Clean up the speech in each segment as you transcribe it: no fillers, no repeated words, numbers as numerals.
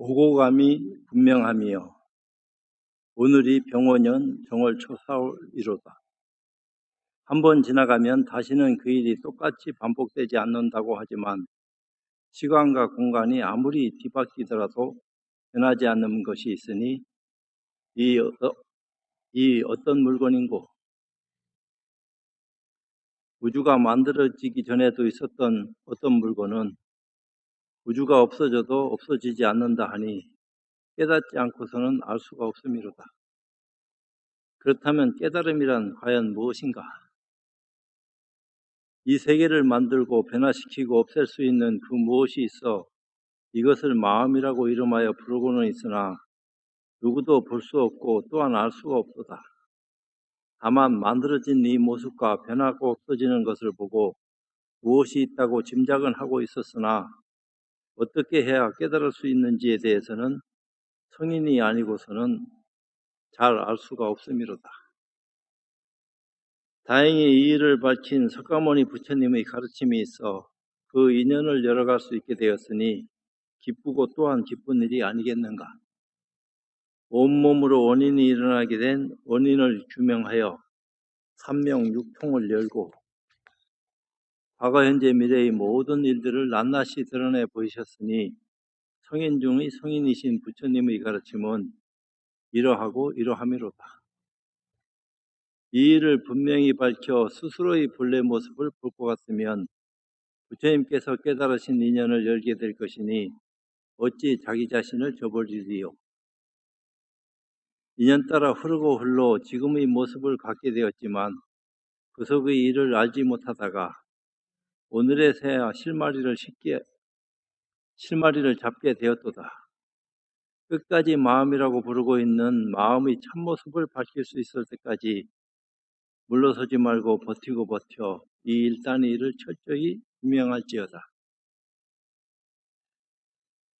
오고감이 분명하며 오늘이 병원년 정월 초사일이로다. 한번 지나가면 다시는 그 일이 똑같이 반복되지 않는다고 하지만 시간과 공간이 아무리 뒤바뀌더라도 변하지 않는 것이 있으니 이 어떤 물건인고, 우주가 만들어지기 전에도 있었던 어떤 물건은 우주가 없어져도 없어지지 않는다 하니 깨닫지 않고서는 알 수가 없음이로다. 그렇다면 깨달음이란 과연 무엇인가? 이 세계를 만들고 변화시키고 없앨 수 있는 그 무엇이 있어 이것을 마음이라고 이름하여 부르고는 있으나 누구도 볼 수 없고 또한 알 수가 없도다. 다만 만들어진 이 모습과 변하고 없어지는 것을 보고 무엇이 있다고 짐작은 하고 있었으나 어떻게 해야 깨달을 수 있는지에 대해서는 성인이 아니고서는 잘 알 수가 없음이로다. 다행히 이 일을 밝힌 석가모니 부처님의 가르침이 있어 그 인연을 열어갈 수 있게 되었으니 기쁘고 또한 기쁜 일이 아니겠는가. 온몸으로 원인이 일어나게 된 원인을 규명하여 삼명육통을 열고 과거 현재 미래의 모든 일들을 낱낱이 드러내 보이셨으니 성인 중의 성인이신 부처님의 가르침은 이러하고 이러함이로다. 이 일을 분명히 밝혀 스스로의 본래 모습을 볼 것 같으면 부처님께서 깨달으신 인연을 열게 될 것이니 어찌 자기 자신을 저버리리요. 인연 따라 흐르고 흘러 지금의 모습을 갖게 되었지만 그 속의 일을 알지 못하다가 오늘에서야 실마리를 잡게 되었도다. 끝까지 마음이라고 부르고 있는 마음의 참모습을 밝힐 수 있을 때까지 물러서지 말고 버티고 버텨 이 일단의 일을 철저히 규명할지어다.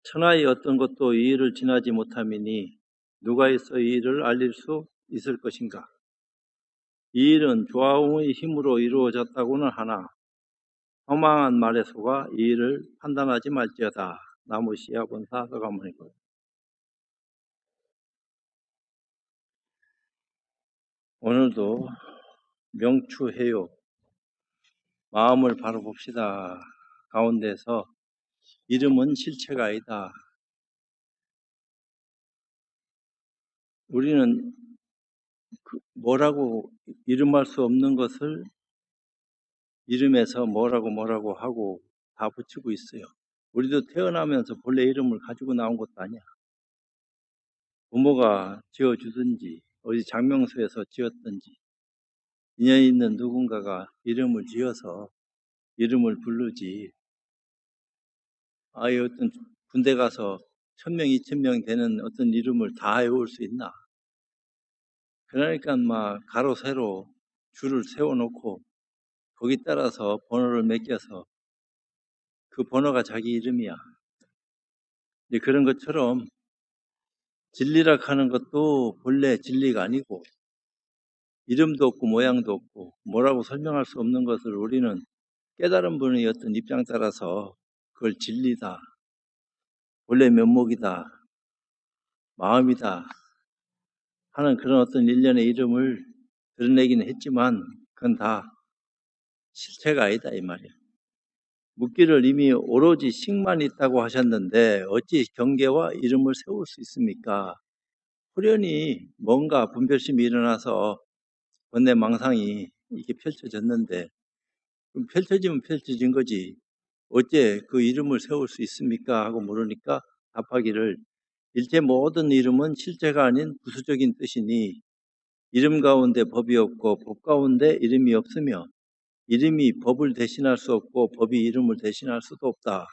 천하의 어떤 것도 이 일을 지나지 못함이니 누가 있어 이 일을 알릴 수 있을 것인가. 이 일은 조화음의 힘으로 이루어졌다고는 하나 허망한 말에 속아 이 일을 판단하지 말지어다. 나무시야본사 서가모니고. 오늘도 명추해요. 마음을 바로 봅시다. 가운데서 이름은 실체가 아니다. 우리는 뭐라고 이름할 수 없는 것을 이름에서 뭐라고 하고 다 붙이고 있어요. 우리도 태어나면서 본래 이름을 가지고 나온 것도 아니야. 부모가 지어주든지 어디 장명소에서 지었든지 인연 있는 누군가가 이름을 지어서 이름을 부르지. 아예 어떤 군대 가서 1000명, 2000명 되는 어떤 이름을 다 외울 수 있나? 그러니까 막 가로 세로 줄을 세워놓고 거기 따라서 번호를 매겨서 그 번호가 자기 이름이야. 그런 것처럼 진리라 하는 것도 본래 진리가 아니고 이름도 없고 모양도 없고 뭐라고 설명할 수 없는 것을 우리는 깨달은 분의 어떤 입장 따라서 그걸 진리다, 본래 면목이다, 마음이다 하는 그런 어떤 일련의 이름을 드러내기는 했지만 그건 다 실체가 아니다 이 말이야. 묻기를 이미 오로지 식만 있다고 하셨는데 어찌 경계와 이름을 세울 수 있습니까? 후련히 뭔가 분별심이 일어나서 번뇌망상이 이렇게 펼쳐졌는데 펼쳐지면 펼쳐진 거지 어째 그 이름을 세울 수 있습니까? 하고 물으니까 답하기를 일체 모든 이름은 실체가 아닌 부수적인 뜻이니 이름 가운데 법이 없고 법 가운데 이름이 없으며 이름이 법을 대신할 수 없고 법이 이름을 대신할 수도 없다.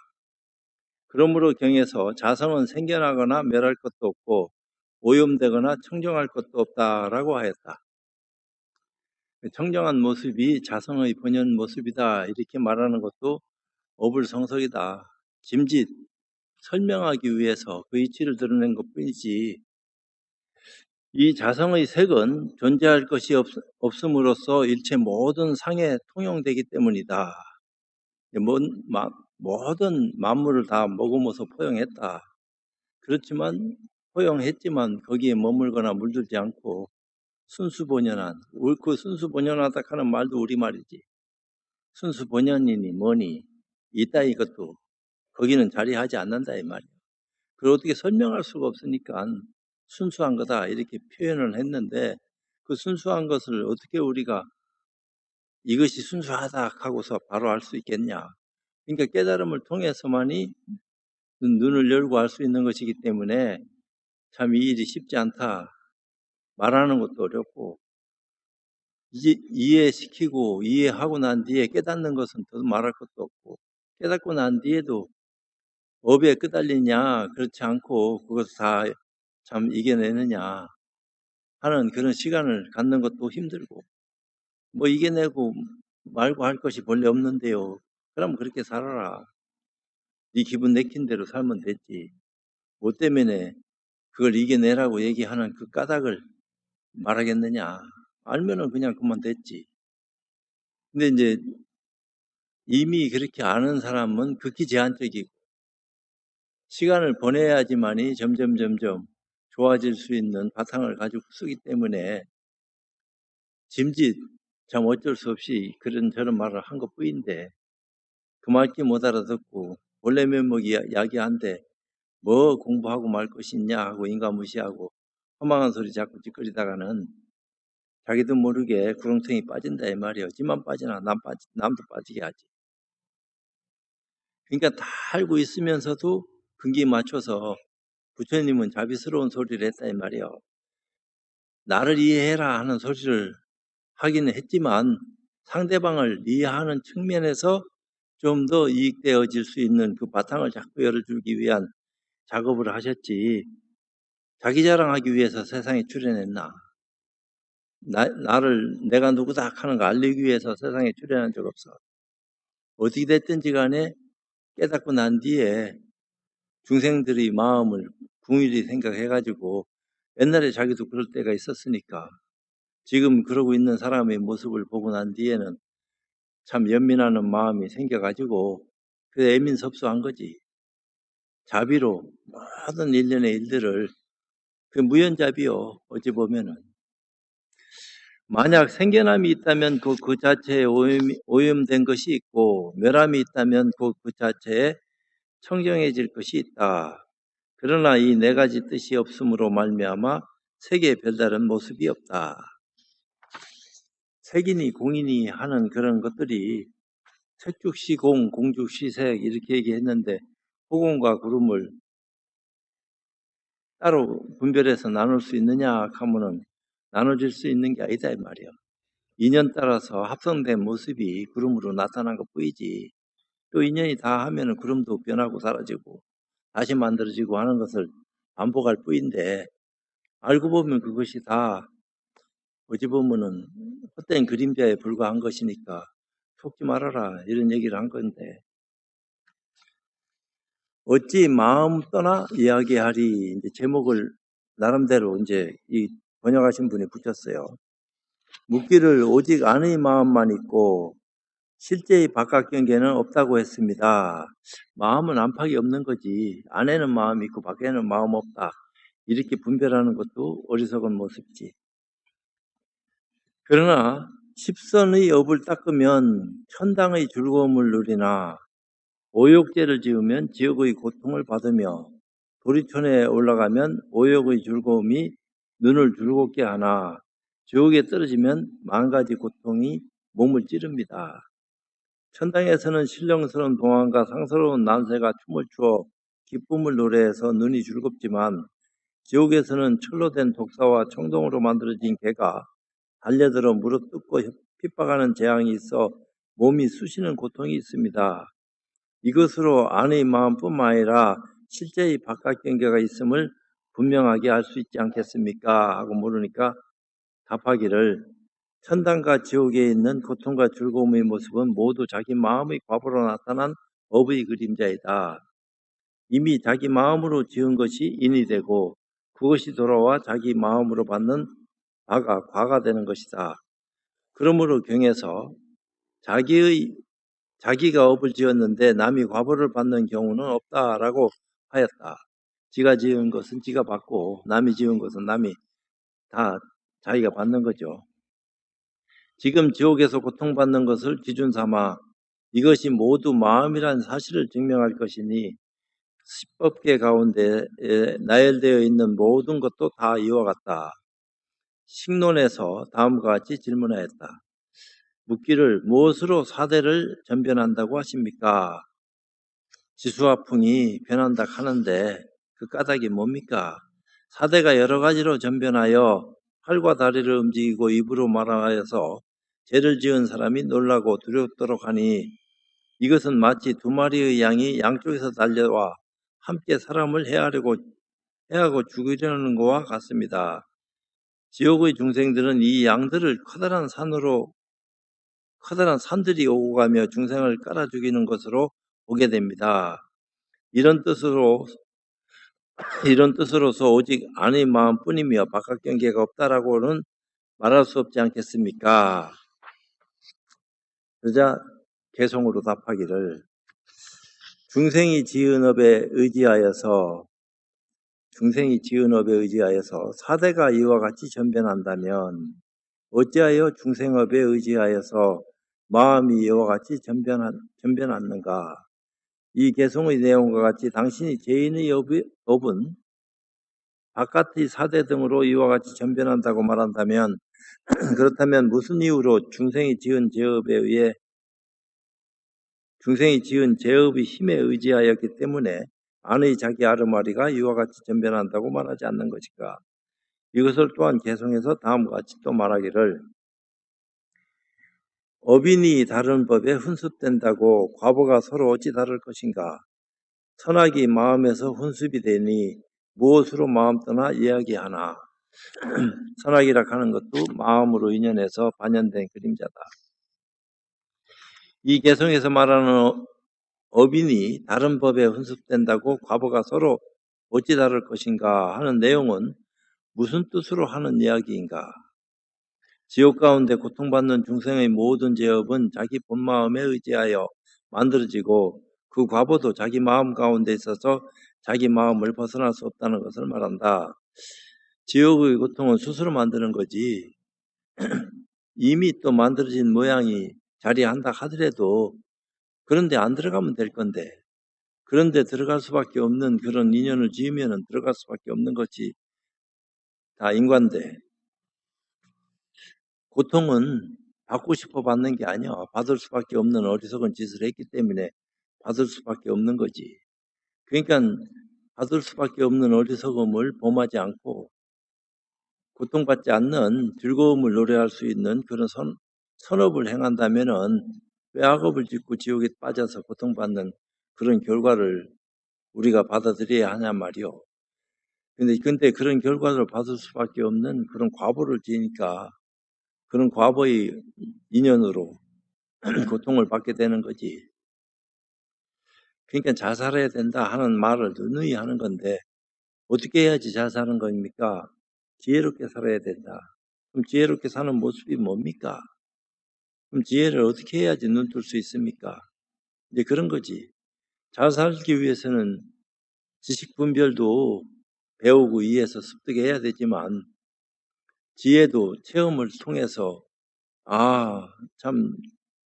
그러므로 경에서 자성은 생겨나거나 멸할 것도 없고 오염되거나 청정할 것도 없다라고 하였다. 청정한 모습이 자성의 본연 모습이다 이렇게 말하는 것도 어불성설이다. 짐짓 설명하기 위해서 그 이치를 드러낸 것뿐이지 이 자성의 색은 존재할 것이 없음으로써 일체 모든 상에 통용되기 때문이다. 모든 만물을 다 머금어서 포용했다. 그렇지만 허용했지만 거기에 머물거나 물들지 않고 순수본연한, 그 순수본연하다 하는 말도 우리말이지. 순수본연이니 뭐니 이따위 것도 거기는 자리하지 않는다 이 말이야. 그걸 어떻게 설명할 수가 없으니까 순수한 거다 이렇게 표현을 했는데, 그 순수한 것을 어떻게 우리가 이것이 순수하다 하고서 바로 알 수 있겠냐. 그러니까 깨달음을 통해서만이 눈을 열고 알 수 있는 것이기 때문에 참 이 일이 쉽지 않다. 말하는 것도 어렵고, 이해시키고 이해하고 난 뒤에 깨닫는 것은 더 말할 것도 없고, 깨닫고 난 뒤에도 업에 끄달리냐 그렇지 않고 그것을 다 참 이겨내느냐 하는 그런 시간을 갖는 것도 힘들고, 뭐 이겨내고 말고 할 것이 본래 없는데요. 그럼 그렇게 살아라. 네 기분 내킨 대로 살면 됐지. 뭐 때문에 그걸 이겨내라고 얘기하는 그 까닭을 말하겠느냐. 알면은 그냥 그만 됐지. 근데 이제 이미 그렇게 아는 사람은 극히 제한적이고, 시간을 보내야지만이 점점 좋아질 수 있는 바탕을 가지고 쓰기 때문에 짐짓 참 어쩔 수 없이 그런 저런 말을 한 것뿐인데, 그 말귀 못 알아듣고 원래 면목이 야기한데 뭐 공부하고 말 것이 있냐 하고 인간 무시하고 허망한 소리 자꾸 찌꺼리다가는 자기도 모르게 구렁텅이 빠진다 이 말이에요. 지만 빠지나 남도 빠지게 하지. 그러니까 다 알고 있으면서도 근기 맞춰서 부처님은 자비스러운 소리를 했다 이 말이에요. 나를 이해해라 하는 소리를 하기는 했지만 상대방을 이해하는 측면에서 좀 더 이익되어질 수 있는 그 바탕을 자꾸 열어주기 위한 작업을 하셨지, 자기 자랑하기 위해서 세상에 출연했나? 나를 내가 누구다 하는 거 알리기 위해서 세상에 출연한 적 없어. 어떻게 됐든지 간에 깨닫고 난 뒤에 중생들의 마음을 궁일이 생각해가지고, 옛날에 자기도 그럴 때가 있었으니까 지금 그러고 있는 사람의 모습을 보고 난 뒤에는 참 연민하는 마음이 생겨가지고 그 애민섭소한 거지. 자비로 모든 일련의 일들을, 그 무연자비요. 어찌 보면은 만약 생겨남이 있다면 그 자체에 오염된 것이 있고, 멸함이 있다면 그 자체에 청정해질 것이 있다. 그러나 이 네 가지 뜻이 없음으로 말미암아 세계에 별다른 모습이 없다. 색이니 공이니 하는 그런 것들이 색죽시공, 공죽시색 이렇게 얘기했는데, 호공과 구름을 따로 분별해서 나눌 수 있느냐 하면은 나눠질 수 있는 게 아니다 이 말이야. 인연 따라서 합성된 모습이 구름으로 나타난 것 뿐이지, 또 인연이 다 하면은 구름도 변하고 사라지고 다시 만들어지고 하는 것을 반복할 뿐인데, 알고 보면 그것이 다 어찌 보면은 헛된 그림자에 불과한 것이니까 속지 말아라 이런 얘기를 한 건데, 어찌 마음 떠나 이야기하리 이제 제목을 나름대로 이제 이 번역하신 분이 붙였어요. 묻기를 오직 안의 마음만 있고 실제의 바깥 경계는 없다고 했습니다. 마음은 안팎이 없는 거지, 안에는 마음이 있고 밖에는 마음 없다 이렇게 분별하는 것도 어리석은 모습이지. 그러나 십선의 업을 닦으면 천당의 즐거움을 누리나 오욕죄를 지으면 지옥의 고통을 받으며 도리촌에 올라가면 오욕의 즐거움이 눈을 즐겁게 하나 지옥에 떨어지면 만가지 고통이 몸을 찌릅니다. 천당에서는 신령스러운 동안과 상스러운 난세가 춤을 추어 기쁨을 노래해서 눈이 즐겁지만, 지옥에서는 철로 된 독사와 청동으로 만들어진 개가 달려들어 물어뜯고 핍박하는 재앙이 있어 몸이 쑤시는 고통이 있습니다. 이것으로 안의 마음뿐만 아니라 실제의 바깥 경계가 있음을 분명하게 알 수 있지 않겠습니까? 하고 물으니까 답하기를, 천당과 지옥에 있는 고통과 즐거움의 모습은 모두 자기 마음의 과보로 나타난 업의 그림자이다. 이미 자기 마음으로 지은 것이 인이 되고 그것이 돌아와 자기 마음으로 받는 바가 과가 되는 것이다. 그러므로 경에서 자기가 업을 지었는데 남이 과보를 받는 경우는 없다라고 하였다. 지가 지은 것은 지가 받고 남이 지은 것은 남이 다 자기가 받는 거죠. 지금 지옥에서 고통받는 것을 기준 삼아 이것이 모두 마음이란 사실을 증명할 것이니 10법계 가운데 나열되어 있는 모든 것도 다 이와 같다. 식론에서 다음과 같이 질문하였다. 묻기를 무엇으로 사대를 전변한다고 하십니까? 지수와 풍이 변한다 하는데 그 까닭이 뭡니까? 사대가 여러 가지로 전변하여 팔과 다리를 움직이고 입으로 말하여서 죄를 지은 사람이 놀라고 두렵도록 하니 이것은 마치 두 마리의 양이 양쪽에서 달려와 함께 사람을 해하고 죽이려는 것과 같습니다. 지옥의 중생들은 이 양들을 커다란 산들이 오고 가며 중생을 깔아 죽이는 것으로 보게 됩니다. 이런 뜻으로서 오직 안의 마음뿐이며 바깥 경계가 없다라고는 말할 수 없지 않겠습니까? 그러자 개송으로 답하기를 중생이 지은 업에 의지하여서 사대가 이와 같이 전변한다면 어찌하여 중생업에 의지하여서 마음이 이와 같이 전변하는가? 이 개송의 내용과 같이 당신이 죄인의 업은 바깥의 사대 등으로 이와 같이 전변한다고 말한다면 그렇다면 무슨 이유로 중생이 지은 죄업의 힘에 의지하였기 때문에 안의 자기 아르마리가 이와 같이 전변한다고 말하지 않는 것일까? 이것을 또한 개송해서 다음과 같이 또 말하기를 업인이 다른 법에 훈습된다고 과보가 서로 어찌 다를 것인가? 선악이 마음에서 훈습이 되니 무엇으로 마음 떠나 이야기하나? 선악이라 하는 것도 마음으로 인연해서 반연된 그림자다. 이 개성에서 말하는 업인이 다른 법에 훈습된다고 과보가 서로 어찌 다를 것인가 하는 내용은 무슨 뜻으로 하는 이야기인가? 지옥 가운데 고통받는 중생의 모든 죄업은 자기 본마음에 의지하여 만들어지고 그 과보도 자기 마음 가운데 있어서 자기 마음을 벗어날 수 없다는 것을 말한다. 지옥의 고통은 스스로 만드는 거지 이미 또 만들어진 모양이 자리한다 하더라도 그런데 안 들어가면 될 건데 그런데 들어갈 수밖에 없는 그런 인연을 지으면 들어갈 수밖에 없는 것이 다 인간데 고통은 받고 싶어 받는 게 아니야. 받을 수밖에 없는 어리석은 짓을 했기 때문에 받을 수밖에 없는 거지. 그러니까 받을 수밖에 없는 어리석음을 범하지 않고 고통받지 않는 즐거움을 노래할 수 있는 그런 선업을 행한다면은 왜 악업을 짓고 지옥에 빠져서 고통받는 그런 결과를 우리가 받아들여야 하냐 말이요. 근데 그런 결과를 받을 수밖에 없는 그런 과보를 지니까 그런 과보의 인연으로 고통을 받게 되는 거지. 그러니까 잘 살아야 된다 하는 말을 누누이 하는 건데 어떻게 해야지 잘 사는 겁니까? 지혜롭게 살아야 된다. 그럼 지혜롭게 사는 모습이 뭡니까? 그럼 지혜를 어떻게 해야지 눈뜰 수 있습니까? 이제 그런 거지. 잘 살기 위해서는 지식 분별도 배우고 이해해서 습득해야 되지만 지혜도 체험을 통해서 참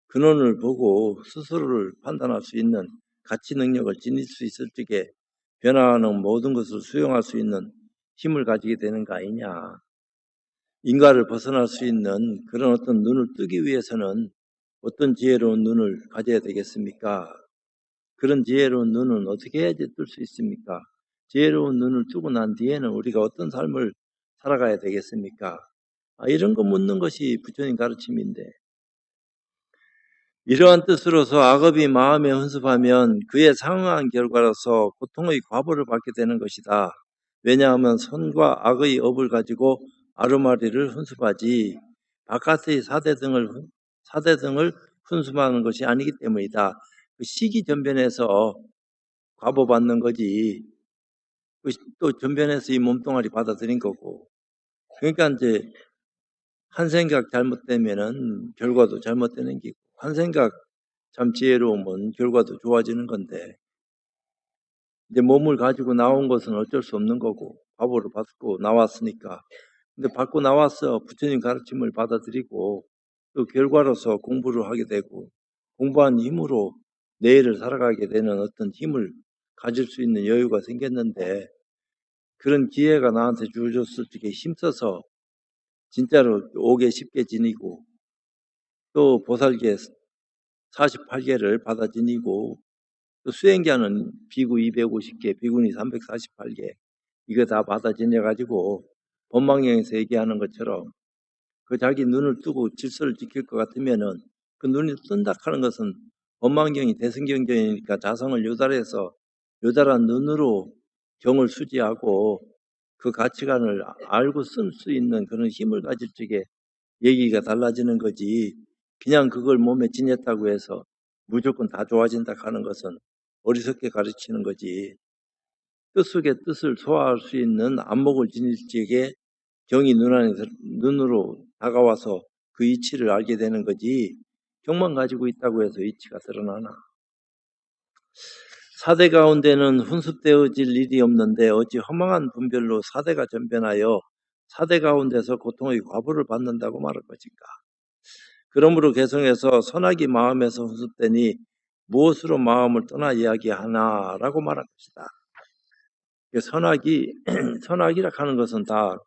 근원을 보고 스스로를 판단할 수 있는 가치 능력을 지닐 수 있을 적에 변화하는 모든 것을 수용할 수 있는 힘을 가지게 되는 거 아니냐. 인과를 벗어날 수 있는 그런 어떤 눈을 뜨기 위해서는 어떤 지혜로운 눈을 가져야 되겠습니까? 그런 지혜로운 눈은 어떻게 해야지 뜰 수 있습니까? 지혜로운 눈을 뜨고 난 뒤에는 우리가 어떤 삶을 살아가야 되겠습니까? 이런 거 묻는 것이 부처님 가르침인데 이러한 뜻으로서 악업이 마음에 훈습하면 그에 상응한 결과로서 고통의 과보를 받게 되는 것이다. 왜냐하면 선과 악의 업을 가지고 아르마리를 훈습하지 바깥의 사대 등을 훈습하는 것이 아니기 때문이다. 그 시기 전변해서 과보받는 거지. 또 전변해서 이 몸뚱아리 받아들인 거고. 그러니까 이제 한 생각 잘못되면은 결과도 잘못되는 게고 한 생각 참 지혜로우면 결과도 좋아지는 건데 이제 몸을 가지고 나온 것은 어쩔 수 없는 거고 과보를 받고 나왔으니까. 근데 받고 나와서 부처님 가르침을 받아들이고 또 결과로서 공부를 하게 되고 공부한 힘으로 내일을 살아가게 되는 어떤 힘을 가질 수 있는 여유가 생겼는데, 그런 기회가 나한테 주어졌을 적에 힘써서 진짜로 5개 10개 지니고 또 보살계 48개를 받아 지니고 또 수행자는 비구 250개, 비구니 348개, 이거 다 받아 지내가지고 법망경에서 얘기하는 것처럼 그 자기 눈을 뜨고 질서를 지킬 것 같으면은 그 눈이 뜬다 하는 것은 법망경이 대승경전이니까 자성을 요달해서 요달한 눈으로 경을 수지하고 그 가치관을 알고 쓸 수 있는 그런 힘을 가질 적에 얘기가 달라지는 거지. 그냥 그걸 몸에 지녔다고 해서 무조건 다 좋아진다 하는 것은 어리석게 가르치는 거지. 뜻 속의 뜻을 소화할 수 있는 안목을 지닐 적에 경이 눈으로 다가와서 그 이치를 알게 되는 거지. 경만 가지고 있다고 해서 이치가 드러나나. 사대 가운데는 훈습되어질 일이 없는데 어찌 허망한 분별로 사대가 전변하여 사대 가운데서 고통의 과부를 받는다고 말할 것인가. 그러므로 개성에서 선악이 마음에서 훈습되니 무엇으로 마음을 떠나 이야기하나라고 말할 것이다. 선악이 선악이라 하는 것은 다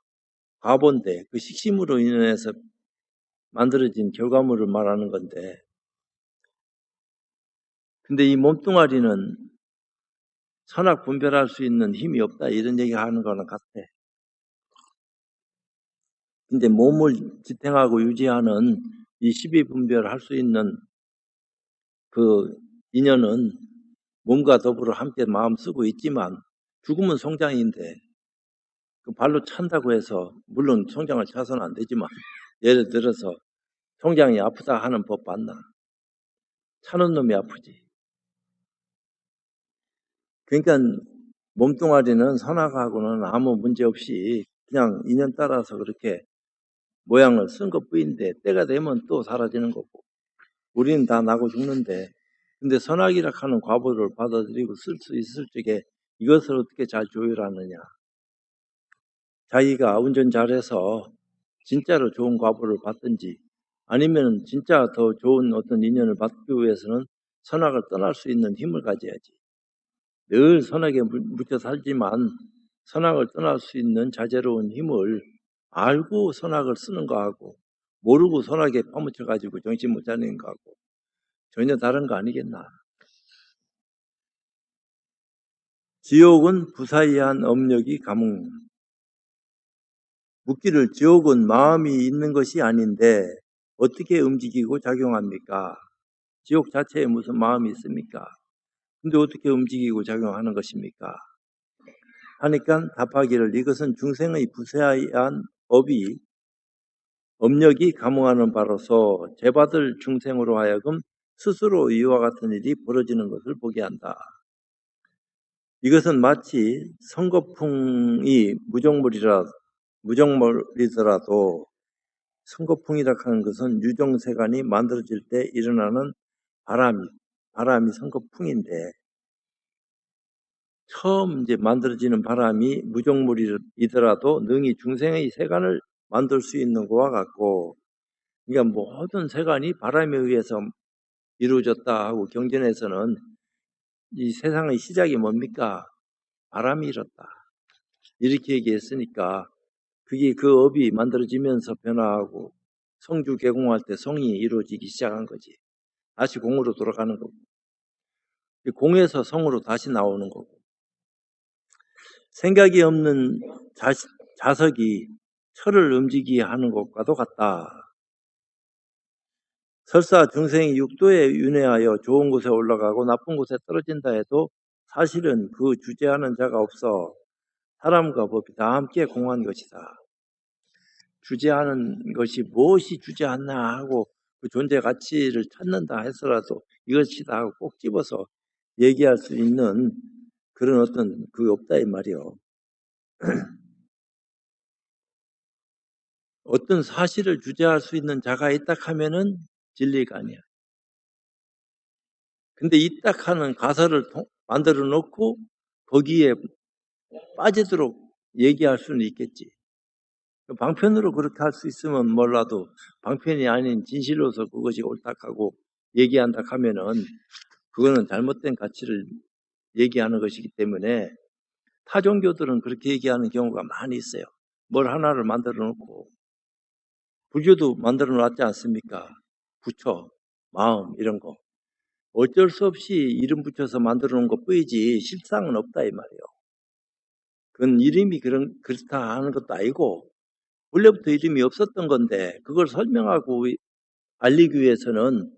과보인데 그 식심으로 인해서 만들어진 결과물을 말하는 건데, 근데 이 몸뚱아리는 선악 분별할 수 있는 힘이 없다 이런 얘기하는 거는 같아. 근데 몸을 지탱하고 유지하는 이 12분별할 수 있는 그 인연은 몸과 더불어 함께 마음 쓰고 있지만 죽으면 송장인데 그 발로 찬다고 해서 물론 송장을 차서는 안 되지만 예를 들어서 송장이 아프다 하는 법 봤나? 차는 놈이 아프지. 그러니까 몸뚱아리는 선악하고는 아무 문제 없이 그냥 인연 따라서 그렇게 모양을 쓴 것뿐인데 때가 되면 또 사라지는 거고 우리는 다 나고 죽는데, 근데 선악이라 하는 과보를 받아들이고 쓸 수 있을 적에 이것을 어떻게 잘 조율하느냐. 자기가 운전 잘해서 진짜로 좋은 과보를 받든지 아니면 진짜 더 좋은 어떤 인연을 받기 위해서는 선악을 떠날 수 있는 힘을 가져야지. 늘 선악에 묻혀 살지만 선악을 떠날 수 있는 자제로운 힘을 알고 선악을 쓰는 거하고 모르고 선악에 파묻혀 가지고 정신 못 차리는 거하고 전혀 다른 거 아니겠나. 지옥은 부사이한 업력이 감흥. 묻기를 지옥은 마음이 있는 것이 아닌데 어떻게 움직이고 작용합니까? 지옥 자체에 무슨 마음이 있습니까? 근데 어떻게 움직이고 작용하는 것입니까? 하니까 답하기를 이것은 중생의 부사이한 업력이 감응하는 바로서 죄받을 중생으로 하여금 스스로 이와 같은 일이 벌어지는 것을 보게 한다. 이것은 마치 성거풍이 무정물이더라도 성거풍이라 하는 것은 유정세간이 만들어질 때 일어나는 바람이 성거풍인데 처음 이제 만들어지는 바람이 무정물이더라도 능히 중생의 세간을 만들 수 있는 것과 같고, 그러니까 모든 세간이 바람에 의해서 이루어졌다 하고 경전에서는 이 세상의 시작이 뭡니까? 바람이 일었다. 이렇게 얘기했으니까 그게 그 업이 만들어지면서 변화하고 성주 개공할 때 성이 이루어지기 시작한 거지. 다시 공으로 돌아가는 거고 공에서 성으로 다시 나오는 거고, 생각이 없는 자석이 철을 움직이게 하는 것과도 같다. 설사 중생이 육도에 윤회하여 좋은 곳에 올라가고 나쁜 곳에 떨어진다 해도 사실은 그 주재하는 자가 없어 사람과 법이 다 함께 공한 것이다. 주재하는 것이 무엇이 주재하나 하고 그 존재 가치를 찾는다 해서라도 이것이다 하고 꼭 집어서 얘기할 수 있는 그런 어떤 그게 없다 이 말이요. 어떤 사실을 주재할 수 있는 자가 있다 하면은 진리가 아니야. 근데 있다 하는 가설을 만들어 놓고 거기에 빠지도록 얘기할 수는 있겠지. 방편으로 그렇게 할 수 있으면 몰라도 방편이 아닌 진실로서 그것이 옳다고 얘기한다 하면은 그거는 잘못된 가치를 얘기하는 것이기 때문에 타 종교들은 그렇게 얘기하는 경우가 많이 있어요. 뭘 하나를 만들어 놓고 불교도 만들어 놨지 않습니까? 부처, 마음 이런 거 어쩔 수 없이 이름 붙여서 만들어 놓은 것 뿐이지 실상은 없다 이 말이에요. 그건 이름이 그렇다 하는 것도 아니고 원래부터 이름이 없었던 건데 그걸 설명하고 알리기 위해서는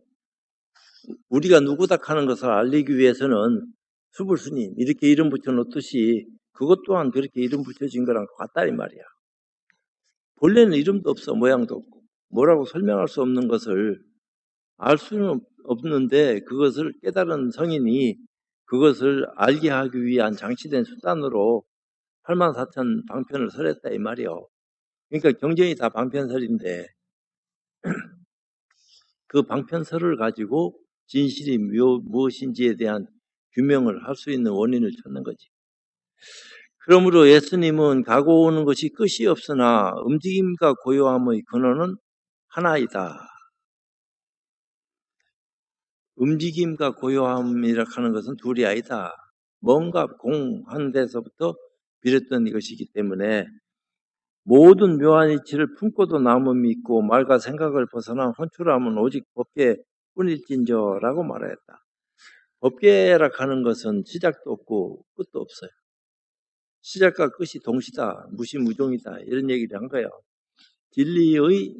우리가 누구다 하는 것을 알리기 위해서는 수불스님 이렇게 이름 붙여놓듯이 그것 또한 그렇게 이름 붙여진 거랑 같다 이 말이야. 본래는 이름도 없어 모양도 없고 뭐라고 설명할 수 없는 것을 알 수는 없는데 그것을 깨달은 성인이 그것을 알게 하기 위한 장치된 수단으로 84,000 방편을 설했다 이 말이요. 그러니까 경전이 다 방편설인데 그 방편설을 가지고 진실이 무엇인지에 대한 규명을 할 수 있는 원인을 찾는 거지. 그러므로 예수님은 가고 오는 것이 끝이 없으나 움직임과 고요함의 근원은 하나이다. 움직임과 고요함이라 하는 것은 둘이 아니다. 뭔가 공한 데서부터 비롯된 것이기 때문에 모든 묘한 이치를 품고도 남음이 있고 말과 생각을 벗어난 혼출함은 오직 법계 뿐일진저라고 말하였다. 법계라 하는 것은 시작도 없고 끝도 없어요. 시작과 끝이 동시다, 무시무종이다 이런 얘기를 한 거예요. 진리의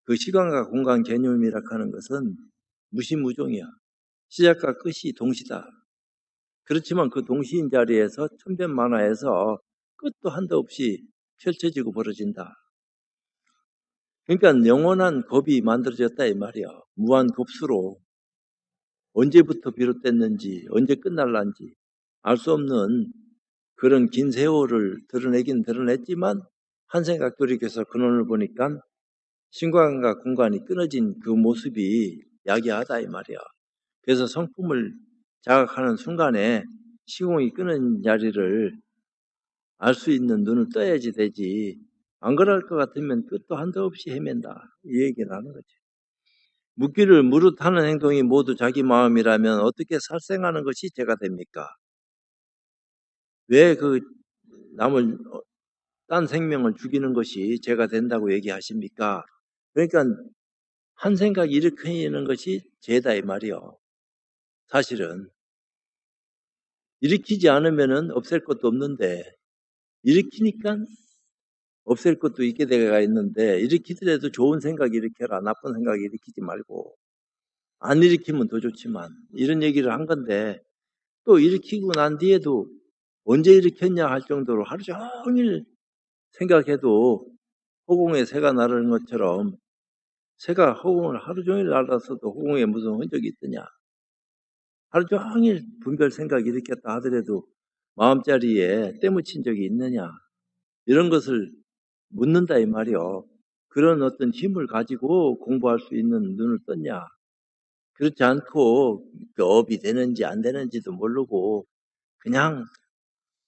그 시간과 공간 개념이라 하는 것은 무시무종이야. 시작과 끝이 동시다. 그렇지만 그 동시인 자리에서 천변만화에서 끝도 한도 없이 펼쳐지고 벌어진다. 그러니까 영원한 겁이 만들어졌다 이 말이야. 무한 겁수로 언제부터 비롯됐는지 언제 끝날란지 알 수 없는 그런 긴 세월을 드러내긴 드러냈지만 한생각 돌이켜서 근원을 보니까 신관과 공간이 끊어진 그 모습이 야기하다 이 말이야. 그래서 성품을 자각하는 순간에 시공이 끊어진 자리를 알 수 있는 눈을 떠야지 되지. 안 그럴 것 같으면 끝도 한도 없이 헤맨다. 이 얘기를 하는 거지. 묻기를 무릇하는 행동이 모두 자기 마음이라면 어떻게 살생하는 것이 죄가 됩니까? 왜 그 남을 딴 생명을 죽이는 것이 죄가 된다고 얘기하십니까? 그러니까 한 생각 일으키는 것이 죄다 이 말이요. 사실은 일으키지 않으면은 없앨 것도 없는데 일으키니까 없앨 것도 있게 되가 있는데 일으키더라도 좋은 생각 일으켜라. 나쁜 생각 일으키지 말고 안 일으키면 더 좋지만 이런 얘기를 한 건데 또 일으키고 난 뒤에도 언제 일으켰냐 할 정도로 하루 종일 생각해도 허공에 새가 나르는 것처럼 새가 허공을 하루 종일 날아서도 허공에 무슨 흔적이 있더냐. 하루 종일 분별 생각 일으켰다 하더라도 마음자리에 때묻힌 적이 있느냐. 이런 것을 묻는다 이 말이요. 그런 어떤 힘을 가지고 공부할 수 있는 눈을 떴냐. 그렇지 않고 업이 되는지 안 되는지도 모르고 그냥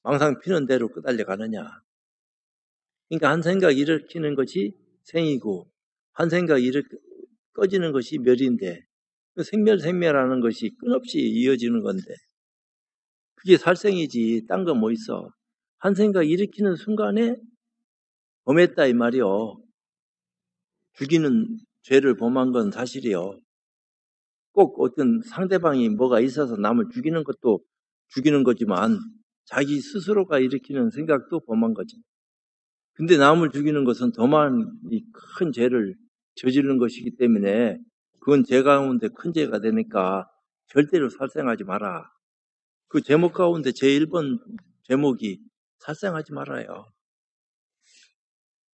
망상 피는 대로 끄달려 가느냐. 그러니까 한 생각 일으키는 것이 생이고 한 생각 꺼지는 것이 멸인데 생멸하는 것이 끊없이 이어지는 건데 그게 살생이지 딴 거 뭐 있어. 한 생각 일으키는 순간에 범했다 이 말이요. 죽이는 죄를 범한 건 사실이요. 꼭 어떤 상대방이 뭐가 있어서 남을 죽이는 것도 죽이는 거지만 자기 스스로가 일으키는 생각도 범한 거지. 근데 남을 죽이는 것은 더 많은 큰 죄를 저지른 것이기 때문에 그건 죄 가운데 큰 죄가 되니까 절대로 살생하지 마라. 그 제목 가운데 제1번 제목이 살생하지 말아요.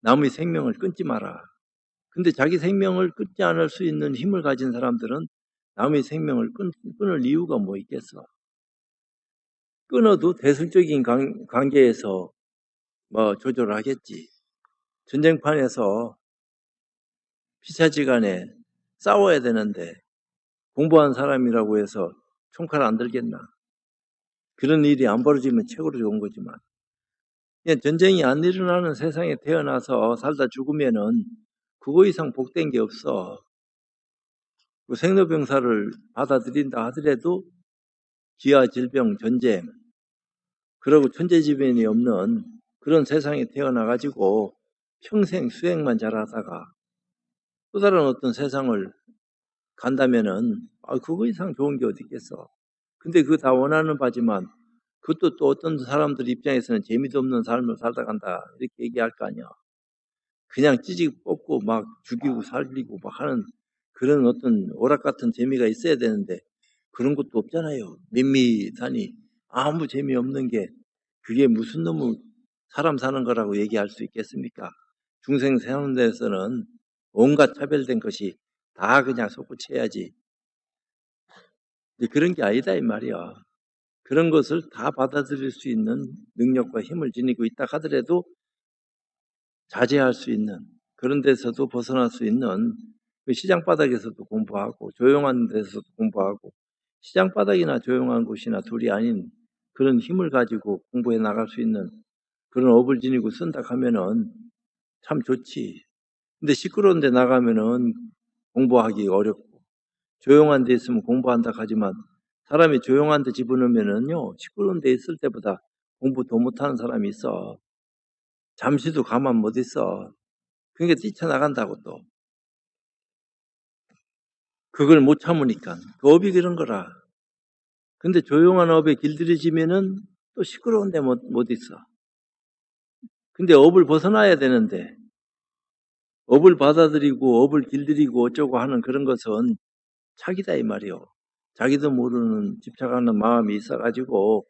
남의 생명을 끊지 마라. 근데 자기 생명을 끊지 않을 수 있는 힘을 가진 사람들은 남의 생명을 끊을 이유가 뭐 있겠어? 끊어도 대승적인 관계에서 뭐 조절을 하겠지. 전쟁판에서 피차지간에 싸워야 되는데 공부한 사람이라고 해서 총칼 안 들겠나? 그런 일이 안 벌어지면 최고로 좋은 거지만, 그냥 전쟁이 안 일어나는 세상에 태어나서 살다 죽으면은 그거 이상 복된 게 없어. 그 생로병사를 받아들인다 하더라도 기아, 질병, 전쟁, 그러고 천재지변이 없는 그런 세상에 태어나가지고 평생 수행만 잘하다가 또 다른 어떤 세상을 간다면은 그거 이상 좋은 게 어디 있겠어. 근데 그거 다 원하는 바지만 그것도 또 어떤 사람들 입장에서는 재미도 없는 삶을 살다 간다 이렇게 얘기할 거 아니야. 그냥 찌직 뽑고 막 죽이고 살리고 막 하는 그런 어떤 오락 같은 재미가 있어야 되는데 그런 것도 없잖아요. 밋밋하니 아무 재미없는 게 그게 무슨 놈의 사람 사는 거라고 얘기할 수 있겠습니까? 중생 사는 데서는 온갖 차별된 것이 다 그냥 솟구쳐야지. 그런 게 아니다 이 말이야. 그런 것을 다 받아들일 수 있는 능력과 힘을 지니고 있다 하더라도 자제할 수 있는 그런 데서도 벗어날 수 있는 그 시장 바닥에서도 공부하고 조용한 데서도 공부하고 시장 바닥이나 조용한 곳이나 둘이 아닌 그런 힘을 가지고 공부해 나갈 수 있는 그런 업을 지니고 쓴다 하면은 참 좋지. 근데 시끄러운 데 나가면은 공부하기 어렵고 조용한 데 있으면 공부한다 하지만 사람이 조용한 데 집어넣으면은요 시끄러운 데 있을 때보다 공부 더 못하는 사람이 있어. 잠시도 가만 못 있어. 그러니까 뛰쳐나간다고 또. 그걸 못 참으니까. 그 업이 그런 거라. 근데 조용한 업에 길들여지면은 또 시끄러운데 못 있어. 근데 업을 벗어나야 되는데 업을 받아들이고 업을 길들이고 어쩌고 하는 그런 것은 자기다 이 말이요. 자기도 모르는 집착하는 마음이 있어가지고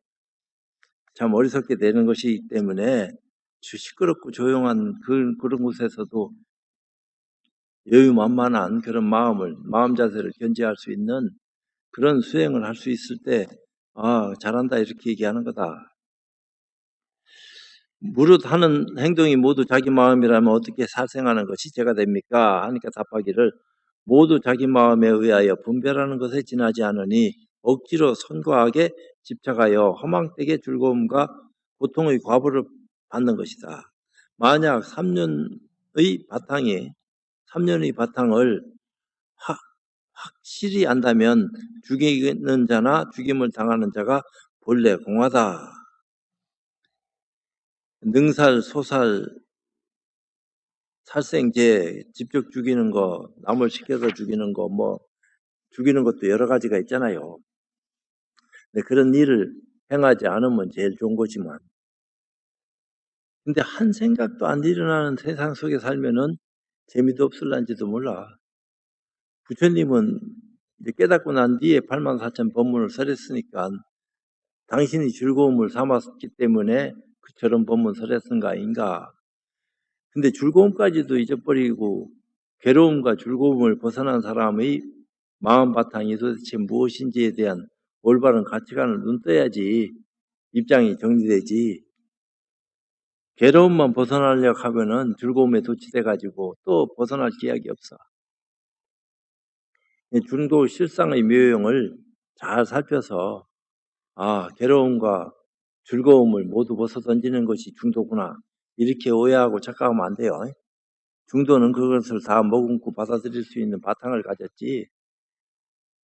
참 어리석게 되는 것이기 때문에 시끄럽고 조용한 그런 곳에서도 여유만만한 그런 마음 자세를 견지할 수 있는 그런 수행을 할 수 있을 때, 잘한다 이렇게 얘기하는 거다. 무릇 하는 행동이 모두 자기 마음이라면 어떻게 살생하는 것이 죄가 됩니까? 하니까 답하기를 모두 자기 마음에 의하여 분별하는 것에 지나지 않으니 억지로 선과하게 집착하여 허망되게 즐거움과 고통의 과보를 받는 것이다. 만약 3년의 바탕을 확실히 안다면 죽이는 자나 죽임을 당하는 자가 본래 공하다. 능살, 소살, 살생제, 직접 죽이는 거, 남을 시켜서 죽이는 거, 죽이는 것도 여러 가지가 있잖아요. 근데 그런 일을 행하지 않으면 제일 좋은 거지만. 근데 한 생각도 안 일어나는 세상 속에 살면은 재미도 없을란지도 몰라. 부처님은 이제 깨닫고 난 뒤에 84,000 법문을 설했으니까 당신이 즐거움을 삼았기 때문에 그처럼 법문 설했은 거 아닌가. 근데 즐거움까지도 잊어버리고 괴로움과 즐거움을 벗어난 사람의 마음 바탕이 도대체 무엇인지에 대한 올바른 가치관을 눈떠야지 입장이 정리되지. 괴로움만 벗어나려고 하면은 즐거움에 도취돼가지고 또 벗어날 기약이 없어. 중도 실상의 묘형을 잘 살펴서 괴로움과 즐거움을 모두 벗어던지는 것이 중도구나. 이렇게 오해하고 착각하면 안 돼요. 중도는 그것을 다 머금고 받아들일 수 있는 바탕을 가졌지.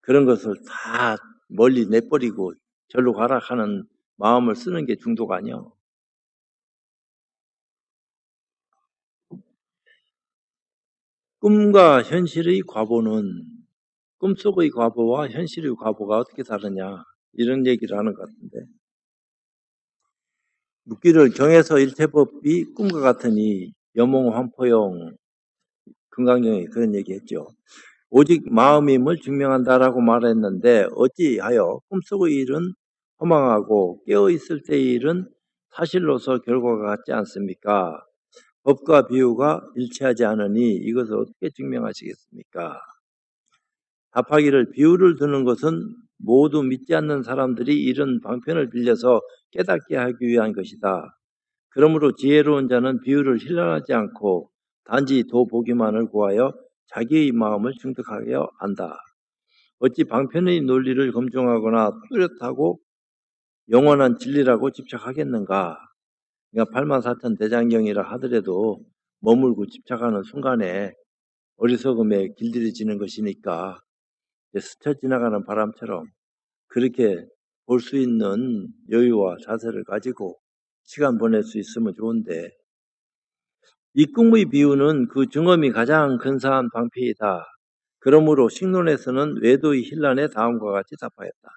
그런 것을 다 멀리 내버리고 절로 가라 하는 마음을 쓰는 게 중도가 아니야. 꿈과 현실의 과보는 꿈속의 과보와 현실의 과보가 어떻게 다르냐 이런 얘기를 하는 것 같은데 묻기를 경에서 일체법이 꿈과 같으니 여몽 환포용 금강경에 그런 얘기했죠. 오직 마음임을 증명한다라고 말했는데 어찌하여 꿈속의 일은 허망하고 깨어있을 때의 일은 사실로서 결과가 같지 않습니까? 법과 비유가 일치하지 않으니 이것을 어떻게 증명하시겠습니까? 답하기를 비유를 드는 것은 모두 믿지 않는 사람들이 이런 방편을 빌려서 깨닫게 하기 위한 것이다. 그러므로 지혜로운 자는 비유를 신뢰하지 않고 단지 도보기만을 구하여 자기의 마음을 증득하여 안다. 어찌 방편의 논리를 검증하거나 뚜렷하고 영원한 진리라고 집착하겠는가? 그러니까 84,000 대장경이라 하더라도 머물고 집착하는 순간에 어리석음에 길들여지는 것이니까 스쳐 지나가는 바람처럼 그렇게 볼 수 있는 여유와 자세를 가지고 시간 보낼 수 있으면 좋은데, 이 꿈의 비유는 그 증언이 가장 근사한 방패이다. 그러므로 식론에서는 외도의 힐란에 다음과 같이 답하였다.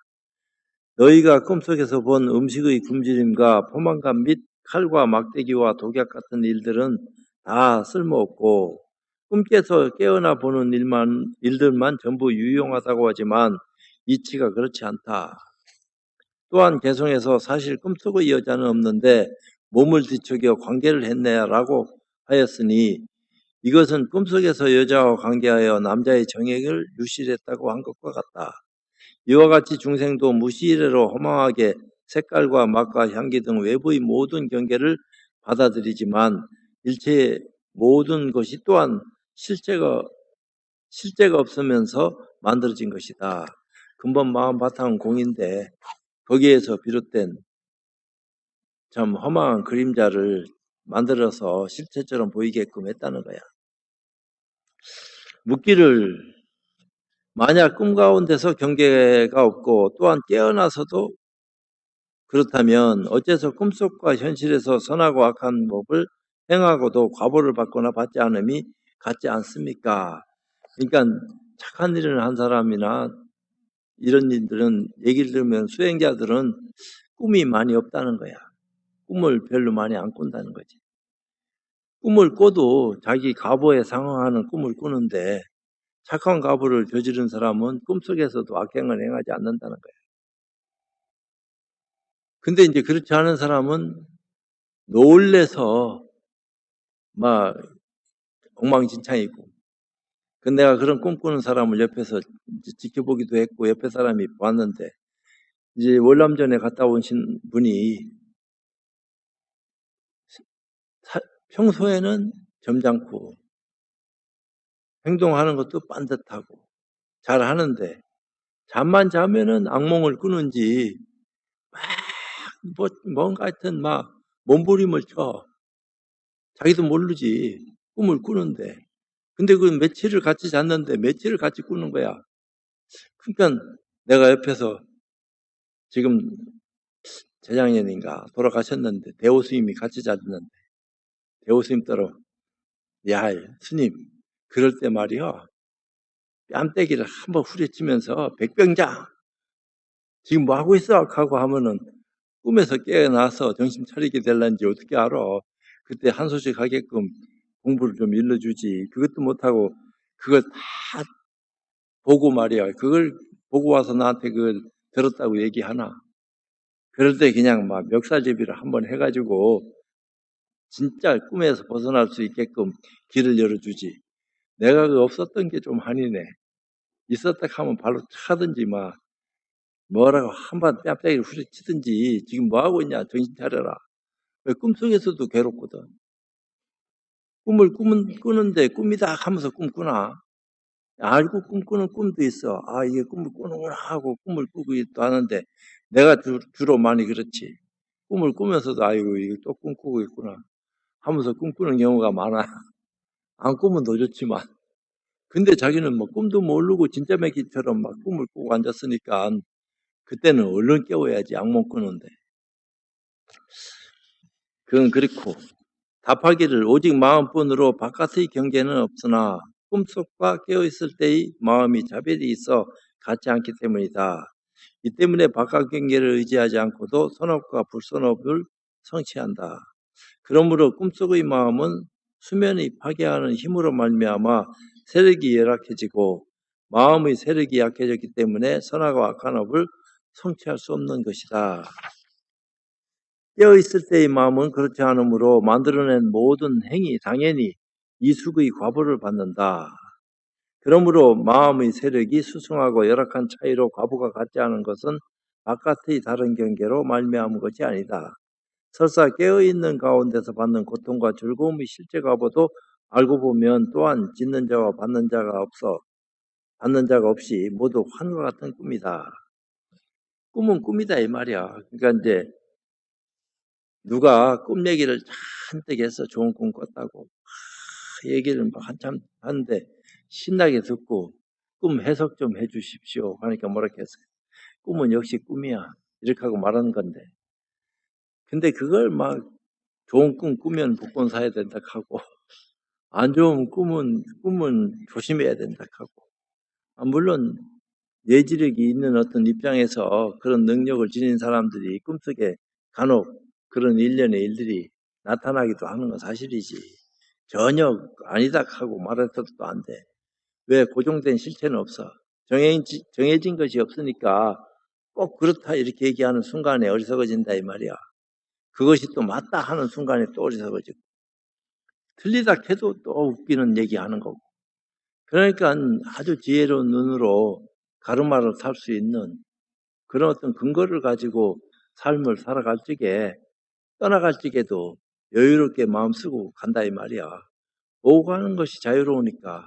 너희가 꿈속에서 본 음식의 굶주림과 포만감 및 칼과 막대기와 독약 같은 일들은 다 쓸모없고 꿈께서 깨어나 보는 일들만 전부 유용하다고 하지만 이치가 그렇지 않다. 또한 개성에서 사실 꿈속의 여자는 없는데 몸을 뒤척여 관계를 했네라고 하였으니 이것은 꿈속에서 여자와 관계하여 남자의 정액을 유실했다고 한 것과 같다. 이와 같이 중생도 무시이래로 허망하게 색깔과 맛과 향기 등 외부의 모든 경계를 받아들이지만 일체의 모든 것이 또한 실제가 없으면서 만들어진 것이다. 근본 마음 바탕은 공인데 거기에서 비롯된 참 허망한 그림자를 만들어서 실체처럼 보이게끔 했다는 거야. 묻기를 만약 꿈 가운데서 경계가 없고 또한 깨어나서도 그렇다면 어째서 꿈속과 현실에서 선하고 악한 법을 행하고도 과보를 받거나 받지 않음이 같지 않습니까? 그러니까 착한 일을 한 사람이나 이런 일들은 얘기를 들으면 수행자들은 꿈이 많이 없다는 거야. 꿈을 별로 많이 안 꾼다는 거지. 꿈을 꿔도 자기 과보에 상응하는 꿈을 꾸는데 착한 과보를 저지른 사람은 꿈속에서도 악행을 행하지 않는다는 거야. 근데 이제 그렇지 않은 사람은 놀래서 막 엉망진창이고. 근데 내가 그런 꿈꾸는 사람을 옆에서 지켜보기도 했고 옆에 사람이 봤는데 이제 월남전에 갔다 오신 분이 평소에는 점잖고 행동하는 것도 빤듯하고 잘 하는데 잠만 자면은 악몽을 꾸는지 뭔가 하여튼 막 몸부림을 쳐. 자기도 모르지. 꿈을 꾸는데. 근데 그 며칠을 같이 잤는데 며칠을 같이 꾸는 거야. 그러니까 내가 옆에서 지금 재작년인가 돌아가셨는데 대호 스님이 같이 잤는데 대호 스님 따라 야 스님 그럴 때 말이야 뺨때기를 한번 후려치면서 백병장 지금 뭐 하고 있어? 하고 하면은 꿈에서 깨어나서 정신 차리게 될란지 어떻게 알아? 그때 한 소식 하게끔 공부를 좀 일러주지. 그것도 못하고 그걸 다 보고 말이야. 그걸 보고 와서 나한테 그걸 들었다고 얘기하나? 그럴 때 그냥 막 멱살제비를 한번 해가지고 진짜 꿈에서 벗어날 수 있게끔 길을 열어주지. 내가 그 없었던 게 좀 한이네. 있었다 하면 발로 차든지 막 뭐라고 한번 뺨때기를 후려치든지 지금 뭐하고 있냐 정신 차려라. 왜 꿈속에서도 괴롭거든. 꿈을 꾸는데 꿈이다 하면서 꿈꾸나. 알고 꿈꾸는 꿈도 있어. 아 이게 꿈을 꾸는구나 하고 꿈을 꾸고 또 하는데 내가 주로 많이 그렇지. 꿈을 꾸면서도 아이고 이거 또 꿈꾸고 있구나 하면서 꿈꾸는 경우가 많아. 안 꾸면 더 좋지만. 근데 자기는 뭐 꿈도 모르고 진짜 매기처럼 막 꿈을 꾸고 앉았으니까 그때는 얼른 깨워야지 악몽 꾸는데. 그건 그렇고 답하기를 오직 마음뿐으로 바깥의 경계는 없으나 꿈속과 깨어있을 때의 마음이 차별이 있어 같지 않기 때문이다. 이 때문에 바깥 경계를 의지하지 않고도 선업과 불선업을 성취한다. 그러므로 꿈속의 마음은 수면이 파괴하는 힘으로 말미암아 세력이 열악해지고 마음의 세력이 약해졌기 때문에 선악과 악한 업을 성취할 수 없는 것이다. 깨어있을 때의 마음은 그렇지 않으므로 만들어낸 모든 행위 당연히 이숙의 과보를 받는다. 그러므로 마음의 세력이 수승하고 열악한 차이로 과보가 같지 않은 것은 바깥의 다른 경계로 말미암은 것이 아니다. 설사 깨어있는 가운데서 받는 고통과 즐거움의 실제 과보도 알고 보면 또한 짓는 자와 받는 자가 없이 모두 환과 같은 꿈이다. 꿈은 꿈이다 이 말이야. 그러니까 이제 누가 꿈 얘기를 잔뜩 해서 좋은 꿈 꿨다고 얘기를 막 한참 하는데 신나게 듣고 꿈 해석 좀 해주십시오 하니까 뭐라 했어요. 꿈은 역시 꿈이야 이렇게 하고 말하는 건데, 근데 그걸 막 좋은 꿈 꾸면 복권 사야 된다 하고 안 좋은 꿈은 조심해야 된다 하고, 물론 예지력이 있는 어떤 입장에서 그런 능력을 지닌 사람들이 꿈속에 간혹 그런 일련의 일들이 나타나기도 하는 건 사실이지. 전혀 아니다 하고 말해서도 안 돼. 왜? 고정된 실체는 없어. 정해진 것이 없으니까 꼭 그렇다 이렇게 얘기하는 순간에 어리석어진다 이 말이야. 그것이 또 맞다 하는 순간에 또 어리석어지고, 틀리다 해도 또 웃기는 얘기하는 거고. 그러니까 아주 지혜로운 눈으로 가르마를 탈 수 있는 그런 어떤 근거를 가지고 삶을 살아갈 적에, 떠나갈 적에도 여유롭게 마음 쓰고 간다 이 말이야. 오고 가는 것이 자유로우니까.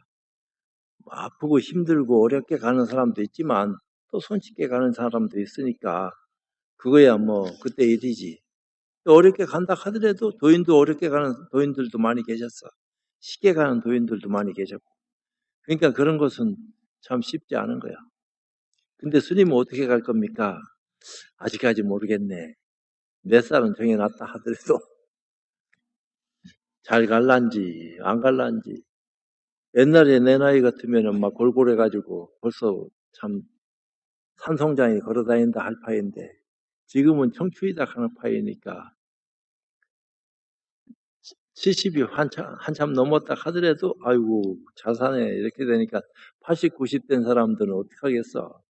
아프고 힘들고 어렵게 가는 사람도 있지만 또 손쉽게 가는 사람도 있으니까 그거야 뭐 그때 일이지. 또 어렵게 간다 하더라도 도인도 어렵게 가는 도인들도 많이 계셨어. 쉽게 가는 도인들도 많이 계셨고. 그러니까 그런 것은 참 쉽지 않은 거야. 근데 스님은 어떻게 갈 겁니까? 아직까지 모르겠네. 몇 살은 정해놨다 하더라도 잘 갈란지 안 갈란지. 옛날에 내 나이 같으면은 막 골골해가지고 벌써 참 산송장에 걸어다닌다 할 파인데, 지금은 청춘이다 하는 파이니까 70이 한참 넘었다 하더라도 아이고 잘 사네 이렇게 되니까 80, 90 된 사람들은 어떻게 하겠어.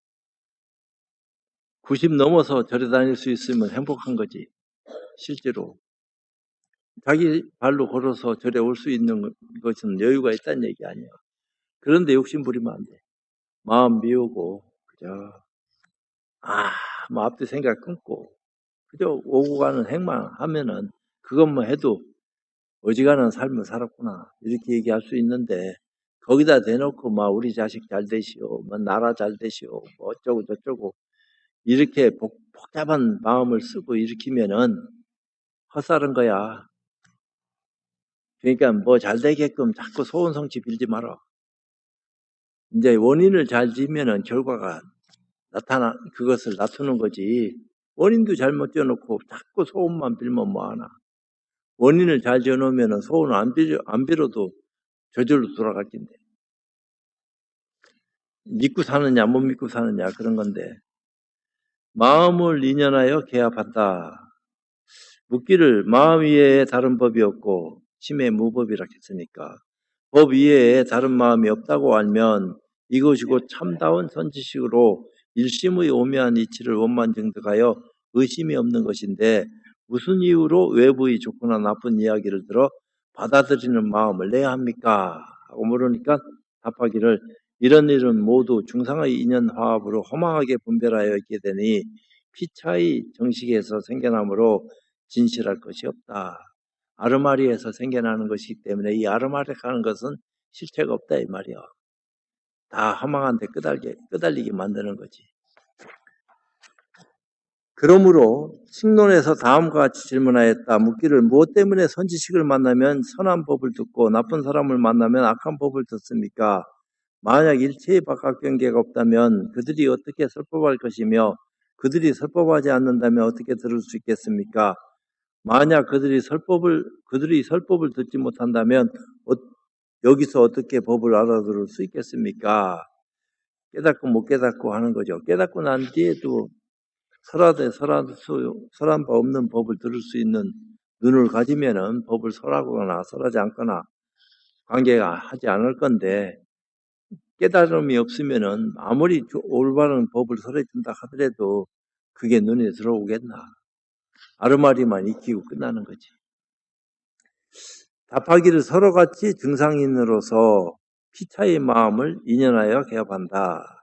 90 넘어서 절에 다닐 수 있으면 행복한 거지. 실제로 자기 발로 걸어서 절에 올 수 있는 것은 여유가 있다는 얘기 아니야. 그런데 욕심 부리면 안 돼. 마음 비우고 그저 뭐 앞뒤 생각 끊고 그저 오고 가는 행만 하면은 그것만 해도 어지간한 삶을 살았구나 이렇게 얘기할 수 있는데, 거기다 대놓고 막 우리 자식 잘 되시오, 뭐 나라 잘 되시오, 뭐 어쩌고 저쩌고 이렇게 복잡한 마음을 쓰고 일으키면은 헛살은 거야. 그러니까 뭐 잘 되게끔 자꾸 소원성취 빌지 마라. 이제 원인을 잘 지으면은 결과가 그것을 놔두는 거지. 원인도 잘못 지어놓고 자꾸 소원만 빌면 뭐하나. 원인을 잘 지어놓으면 소원을 안 빌어도 저절로 돌아갈 텐데. 믿고 사느냐 못 믿고 사느냐 그런 건데, 마음을 인연하여 개합한다. 묻기를 마음 이외에 다른 법이 없고 심해 무법이라 했으니까, 법 이외에 다른 마음이 없다고 알면 이것이 곧 참다운 선지식으로 일심의 오묘한 이치를 원만 증득하여 의심이 없는 것인데, 무슨 이유로 외부의 좋거나 나쁜 이야기를 들어 받아들이는 마음을 내야 합니까? 하고 물으니까 답하기를, 이런 일은 모두 중상의 인연 화합으로 허망하게 분별하여 있게 되니 피차의 정식에서 생겨나므로 진실할 것이 없다. 아르마리에서 생겨나는 것이기 때문에 이 아르마리라는 것은 실체가 없다 이 말이야. 다 허망한데 끄달리게 만드는 거지. 그러므로 식론에서 다음과 같이 질문하였다. 묻기를 무엇 때문에 선지식을 만나면 선한 법을 듣고 나쁜 사람을 만나면 악한 법을 듣습니까? 만약 일체의 바깥경계가 없다면 그들이 어떻게 설법할 것이며 그들이 설법하지 않는다면 어떻게 들을 수 있겠습니까? 만약 그들이 설법을 듣지 못한다면 여기서 어떻게 법을 알아들을 수 있겠습니까? 깨닫고 못 깨닫고 하는 거죠. 깨닫고 난 뒤에도 설한 바 없는 법을 들을 수 있는 눈을 가지면은 법을 설하거나 설하지 않거나 관계가 하지 않을 건데, 깨달음이 없으면은 아무리 올바른 법을 설해준다 하더라도 그게 눈에 들어오겠나. 아르마리만 익히고 끝나는 거지. 답하기를 서로같이 증상인으로서 피차의 마음을 인연하여 개합한다.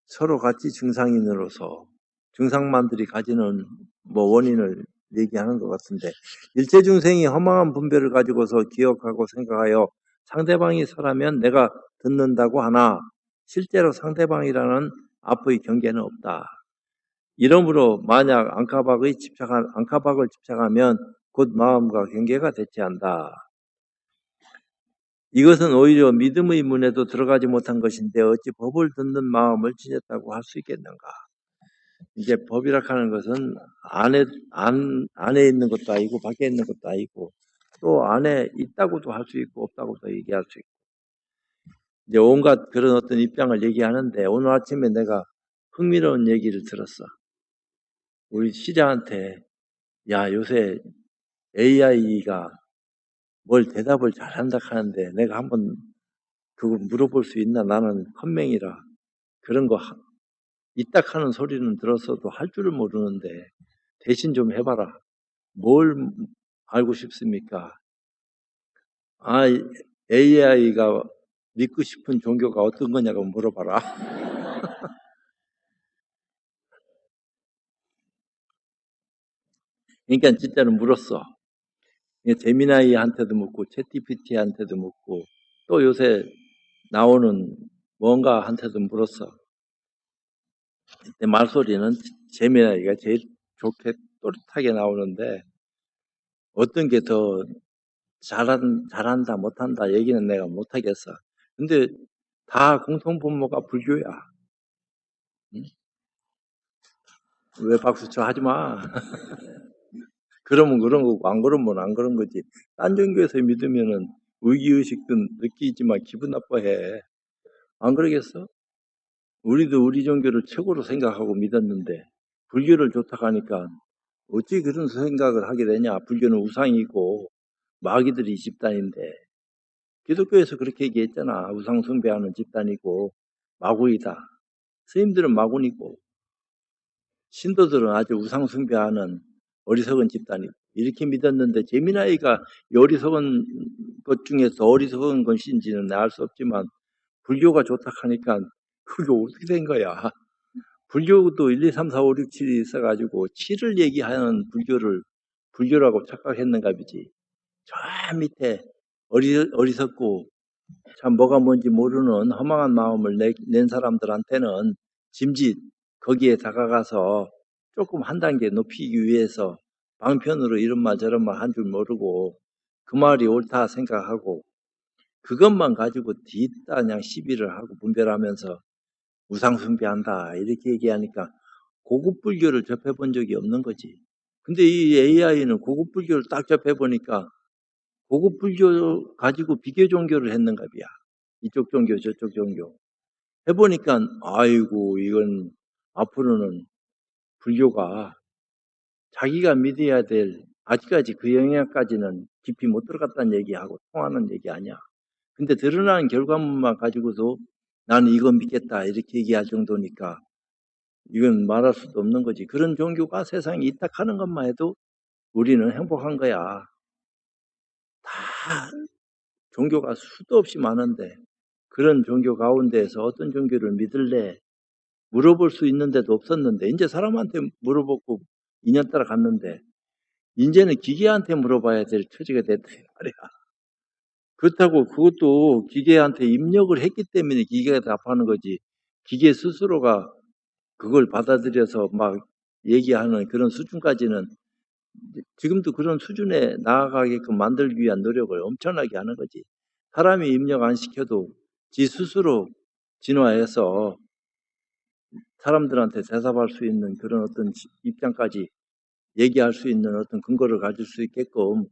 서로같이 증상인으로서 증상만들이 가지는 뭐 원인을 얘기하는 것 같은데, 일체 중생이 허망한 분별을 가지고서 기억하고 생각하여 상대방이 설하면 내가 듣는다고 하나 실제로 상대방이라는 앞의 경계는 없다. 이러므로 만약 앙카박을 집착하면 곧 마음과 경계가 대체한다. 이것은 오히려 믿음의 문에도 들어가지 못한 것인데 어찌 법을 듣는 마음을 지녔다고 할 수 있겠는가? 이제 법이라 하는 것은 안에 있는 것도 아니고 밖에 있는 것도 아니고 또 안에 있다고도 할 수 있고 없다고도 얘기할 수 있고 이제 온갖 그런 어떤 입장을 얘기하는데 오늘 아침에 내가 흥미로운 얘기를 들었어. 우리 시장한테 야 요새 AI가 뭘 대답을 잘한다 하는데 내가 한번 그거 물어볼 수 있나? 나는 컴맹이라 그런 거 있다 하는 소리는 들었어도 할 줄을 모르는데 대신 좀 해봐라. 뭘 알고 싶습니까? AI가 믿고 싶은 종교가 어떤 거냐고 물어봐라. 그러니까 진짜로 물었어. 제미나이한테도 묻고 챗GPT한테도 묻고 또 요새 나오는 뭔가한테도 물었어. 내 말소리는 제미나이가 제일 좋게 또렷하게 나오는데 어떤 게 더 잘한다 못한다 얘기는 내가 못하겠어. 근데 다 공통분모가 불교야. 응? 왜 박수쳐? 하지 마. 그러면 그런 거고 안 그러면 안 그런 거지. 딴 종교에서 믿으면은 의기의식도 느끼지만 기분 나빠해. 안 그러겠어? 우리도 우리 종교를 최고로 생각하고 믿었는데 불교를 좋다고 하니까 어찌 그런 생각을 하게 되냐. 불교는 우상이고 마귀들이 집단인데 기독교에서 그렇게 얘기했잖아. 우상 숭배하는 집단이고 마구이다. 스님들은 마구니고 신도들은 아주 우상 숭배하는 어리석은 집단이고 이렇게 믿었는데 제미나이가 이 어리석은 것 중에 더 어리석은 것인지는 알 수 없지만 불교가 좋다 하니까 그게 어떻게 된 거야. 불교도 1, 2, 3, 4, 5, 6, 7이 있어가지고 7을 얘기하는 불교를 불교라고 착각했는가 보지. 저 밑에 어리석고 참 뭐가 뭔지 모르는 허망한 마음을 낸 사람들한테는 짐짓 거기에 다가가서 조금 한 단계 높이기 위해서 방편으로 이런 말 저런 말 한 줄 모르고 그 말이 옳다 생각하고 그것만 가지고 뒤따 그냥 시비를 하고 분별하면서 우상숭배한다 이렇게 얘기하니까 고급 불교를 접해본 적이 없는 거지. 근데 이 AI는 고급 불교를 딱 접해보니까 고급 불교 가지고 비교 종교를 했는가 봐야. 이쪽 종교 저쪽 종교 해보니까 아이고 이건 앞으로는 불교가 자기가 믿어야 될 아직까지 그 영역까지는 깊이 못 들어갔다는 얘기하고 통하는 얘기 아니야. 근데 드러나는 결과물만 가지고도 나는 이거 믿겠다 이렇게 얘기할 정도니까 이건 말할 수도 없는 거지. 그런 종교가 세상에 있다 하는 것만 해도 우리는 행복한 거야. 다 종교가 수도 없이 많은데 그런 종교 가운데에서 어떤 종교를 믿을래? 물어볼 수 있는데도 없었는데 이제 사람한테 물어보고 인연 따라 갔는데 이제는 기계한테 물어봐야 될 처지가 됐다 말이야. 그렇다고 그것도 기계한테 입력을 했기 때문에 기계가 답하는 거지. 기계 스스로가 그걸 받아들여서 막 얘기하는 그런 수준까지는 지금도 그런 수준에 나아가게끔 만들기 위한 노력을 엄청나게 하는 거지. 사람이 입력 안 시켜도 지 스스로 진화해서 사람들한테 대답할 수 있는 그런 어떤 입장까지 얘기할 수 있는 어떤 근거를 가질 수 있게끔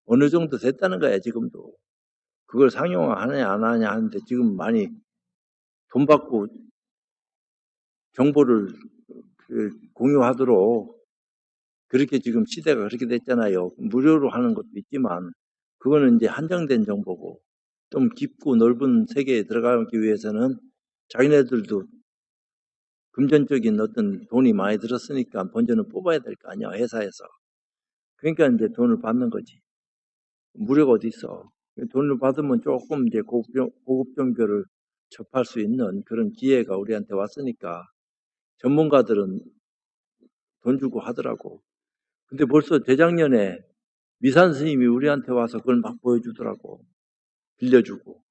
어느 정도 됐다는 거야, 지금도. 그걸 상용화하느냐, 안 하느냐 하는데 지금 많이 돈 받고 정보를 공유하도록 그렇게 지금 시대가 그렇게 됐잖아요. 무료로 하는 것도 있지만 그거는 이제 한정된 정보고 좀 깊고 넓은 세계에 들어가기 위해서는 자기네들도 금전적인 어떤 돈이 많이 들었으니까 먼저는 뽑아야 될 거 아니야, 회사에서. 그러니까 이제 돈을 받는 거지. 무료가 어디 있어. 돈을 받으면 조금 이제 고급 종교를 접할 수 있는 그런 기회가 우리한테 왔으니까 전문가들은 돈 주고 하더라고. 근데 벌써 재작년에 미산 스님이 우리한테 와서 그걸 막 보여주더라고. 빌려주고.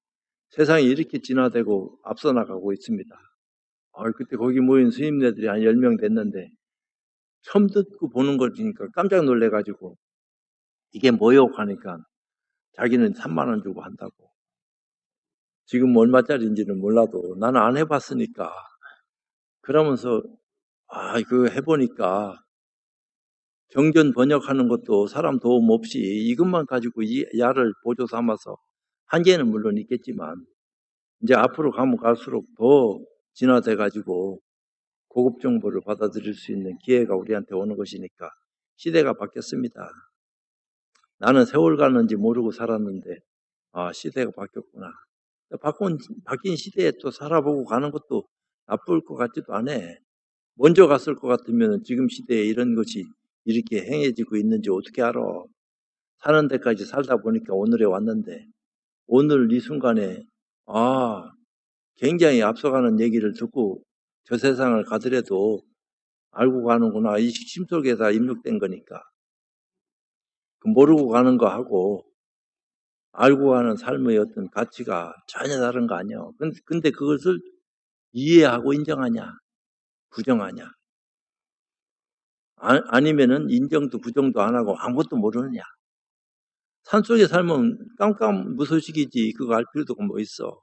세상이 이렇게 진화되고 앞서 나가고 있습니다. 그때 거기 모인 스님네들이 한 10명 됐는데 처음 듣고 보는 거니까 깜짝 놀래가지고 이게 뭐요? 하니까 자기는 3만 원 주고 한다고. 지금 얼마짜리인지는 몰라도 나는 안 해봤으니까. 그러면서 그거 해보니까 경전 번역하는 것도 사람 도움 없이 이것만 가지고 이 야를 보조 삼아서 한계는 물론 있겠지만 이제 앞으로 가면 갈수록 더 진화돼가지고 고급 정보를 받아들일 수 있는 기회가 우리한테 오는 것이니까 시대가 바뀌었습니다. 나는 세월 가는지 모르고 살았는데 시대가 바뀌었구나. 바뀐 시대에 또 살아보고 가는 것도 나쁠 것 같지도 않아. 먼저 갔을 것 같으면 지금 시대에 이런 것이 이렇게 행해지고 있는지 어떻게 알아. 사는 데까지 살다 보니까 오늘에 왔는데 오늘 이 순간에 굉장히 앞서가는 얘기를 듣고 저 세상을 가더라도 알고 가는구나. 이 심속에다 입력된 거니까. 모르고 가는 거 하고 알고 가는 삶의 어떤 가치가 전혀 다른 거 아니야. 근데 그것을 이해하고 인정하냐, 부정하냐. 아니면은 인정도 부정도 안 하고 아무것도 모르느냐. 산속에 살면 깜깜무소식이지 그거 알 필요도 뭐 있어.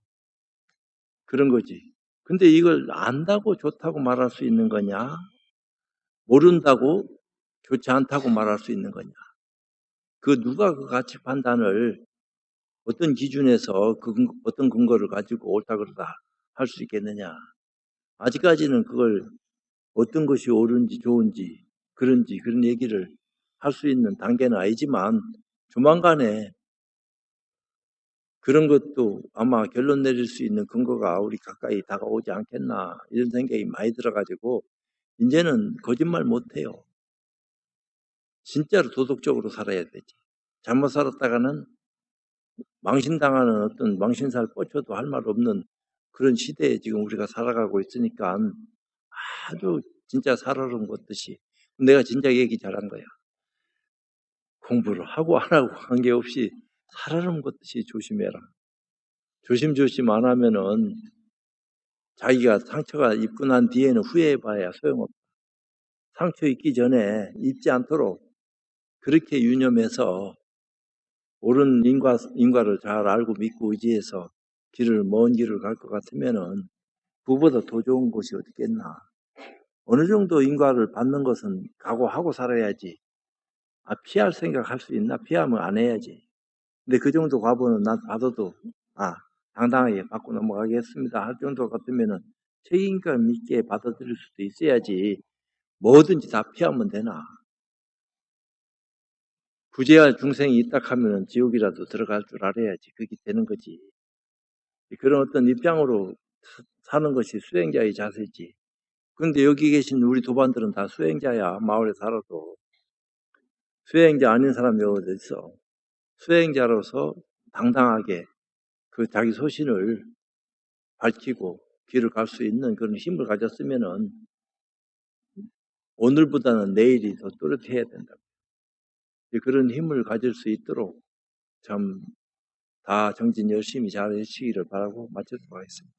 그런 거지. 근데 이걸 안다고 좋다고 말할 수 있는 거냐? 모른다고 좋지 않다고 말할 수 있는 거냐? 누가 그 가치 판단을 어떤 기준에서 어떤 근거를 가지고 옳다 그러다 할 수 있겠느냐? 아직까지는 그걸 어떤 것이 옳은지 좋은지 그런 얘기를 할 수 있는 단계는 아니지만 조만간에 그런 것도 아마 결론 내릴 수 있는 근거가 우리 가까이 다가오지 않겠나 이런 생각이 많이 들어가지고 이제는 거짓말 못해요. 진짜로 도덕적으로 살아야 되지. 잘못 살았다가는 망신당하는 어떤 망신살 뻗쳐도 할 말 없는 그런 시대에 지금 우리가 살아가고 있으니까 아주 진짜 살얼음 걷듯이 내가 진작 얘기 잘한 거야. 공부를 하고 안 하고 관계없이 살얼음 걷듯이 조심해라. 조심조심 안 하면은 자기가 상처가 입고 난 뒤에는 후회해봐야 소용없다. 상처 입기 전에 입지 않도록 그렇게 유념해서 옳은 인과를 잘 알고 믿고 의지해서 먼 길을 갈 것 같으면은 그보다 더 좋은 곳이 어디겠나. 어느 정도 인과를 받는 것은 각오하고 살아야지. 피할 생각할 수 있나? 피하면 안 해야지. 근데 그 정도 과보는 난 받아도 당당하게 받고 넘어가겠습니다 할 정도 같으면은 책임감 있게 받아들일 수도 있어야지. 뭐든지 다 피하면 되나. 부재할 중생이 있다 하면은 지옥이라도 들어갈 줄 알아야지. 그게 되는 거지. 그런 어떤 입장으로 사는 것이 수행자의 자세지. 근데 여기 계신 우리 도반들은 다 수행자야. 마을에 살아도. 수행자 아닌 사람이 어디 있어. 수행자로서 당당하게 그 자기 소신을 밝히고 길을 갈 수 있는 그런 힘을 가졌으면은 오늘보다는 내일이 더 또렷해야 된다. 그런 힘을 가질 수 있도록 참 다 정진 열심히 잘 해주시기를 바라고 마치도록 하겠습니다.